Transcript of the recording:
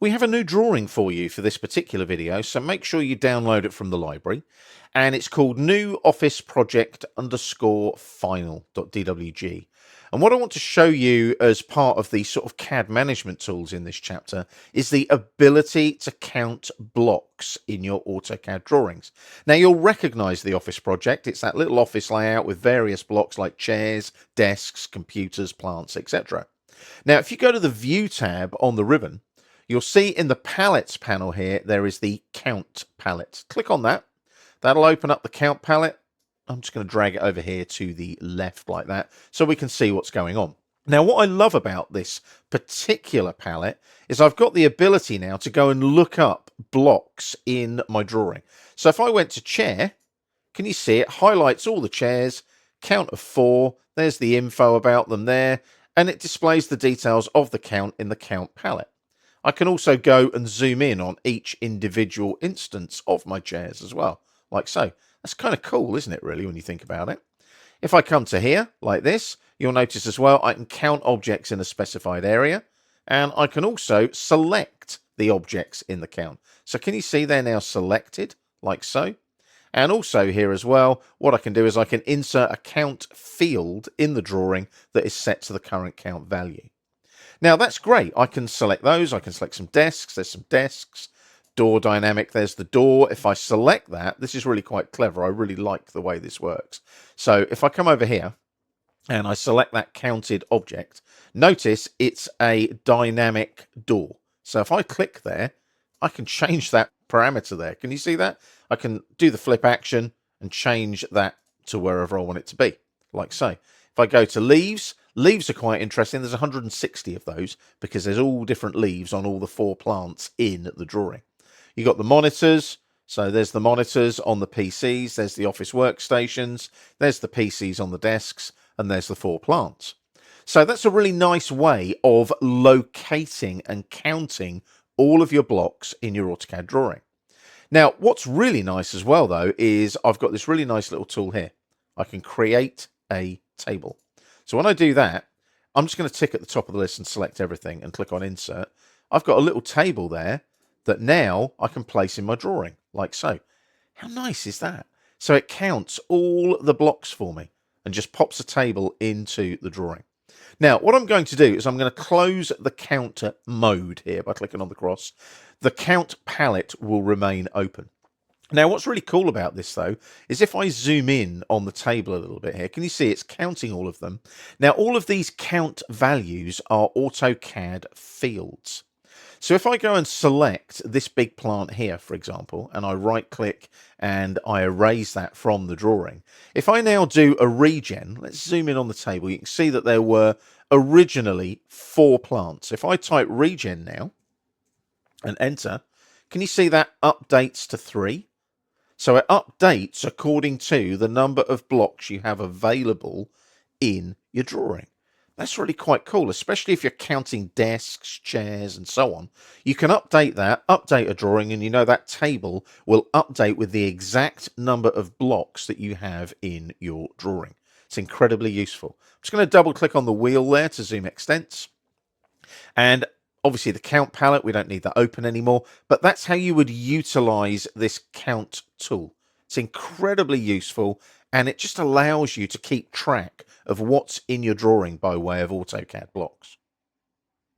We have a new drawing for you for this particular video, so make sure you download it from the library. And it's called new office project underscore final.dwg. And what I want to show you as part of the sort of CAD management tools in this chapter is the ability to count blocks in your AutoCAD drawings. Now you'll recognize the office project. It's that little office layout with various blocks like chairs, desks, computers, plants, etc. Now if you go to the View tab on the ribbon, you'll see in the palettes panel here, there is the count palette. Click on that. That'll open up the count palette. I'm just going to drag it over here to the left like that so we can see what's going on. Now, what I love about this particular palette is I've got the ability now to go and look up blocks in my drawing. So if I went to chair, can you see it highlights all the chairs, count of 4, there's the info about them there, and it displays the details of the count in the count palette. I can also go and zoom in on each individual instance of my chairs as well, like so. That's kind of cool, isn't it, really, when you think about it? If I come to here, like this, you'll notice as well, I can count objects in a specified area, and I can also select the objects in the count. So can you see they're now selected, like so? And also here as well, what I can do is I can insert a count field in the drawing that is set to the current count value. Now that's great. I can select those. I can select some desks. There's some desks. Door dynamic. There's the door. If I select that, this is really quite clever. I really like the way this works. So if I come over here and I select that counted object, notice it's a dynamic door. So if I click there, I can change that parameter there. Can you see that? I can do the flip action and change that to wherever I want it to be, like so. If I go to leaves, leaves are quite interesting. There's 160 of those because there's all different leaves on all the 4 plants in the drawing. You've got the monitors. So there's the monitors on the PCs. There's the office workstations. There's the PCs on the desks. And there's the 4 plants. So that's a really nice way of locating and counting all of your blocks in your AutoCAD drawing. Now, what's really nice as well, though, is I've got this really nice little tool here. I can create a table. So when I do that, I'm just going to tick at the top of the list and select everything and click on Insert. I've got a little table there that now I can place in my drawing, like so. How nice is that? So it counts all the blocks for me and just pops a table into the drawing. Now, what I'm going to do is I'm going to close the counter mode here by clicking on the cross. The count palette will remain open. Now, what's really cool about this, though, is if I zoom in on the table a little bit here, can you see it's counting all of them? Now, all of these count values are AutoCAD fields. So if I go and select this big plant here, for example, and I right-click and I erase that from the drawing, if I now do a regen, let's zoom in on the table, you can see that there were originally 4 plants. If I type regen now and enter, can you see that updates to 3? So it updates according to the number of blocks you have available in your drawing. That's really quite cool, especially if you're counting desks, chairs, and so on. You can update that, update a drawing, and you know that table will update with the exact number of blocks that you have in your drawing. It's incredibly useful. I'm just going to double click on the wheel there to zoom extents. And obviously the count palette, we don't need that open anymore, but that's how you would utilize this count tool. It's incredibly useful, and it just allows you to keep track of what's in your drawing by way of AutoCAD blocks.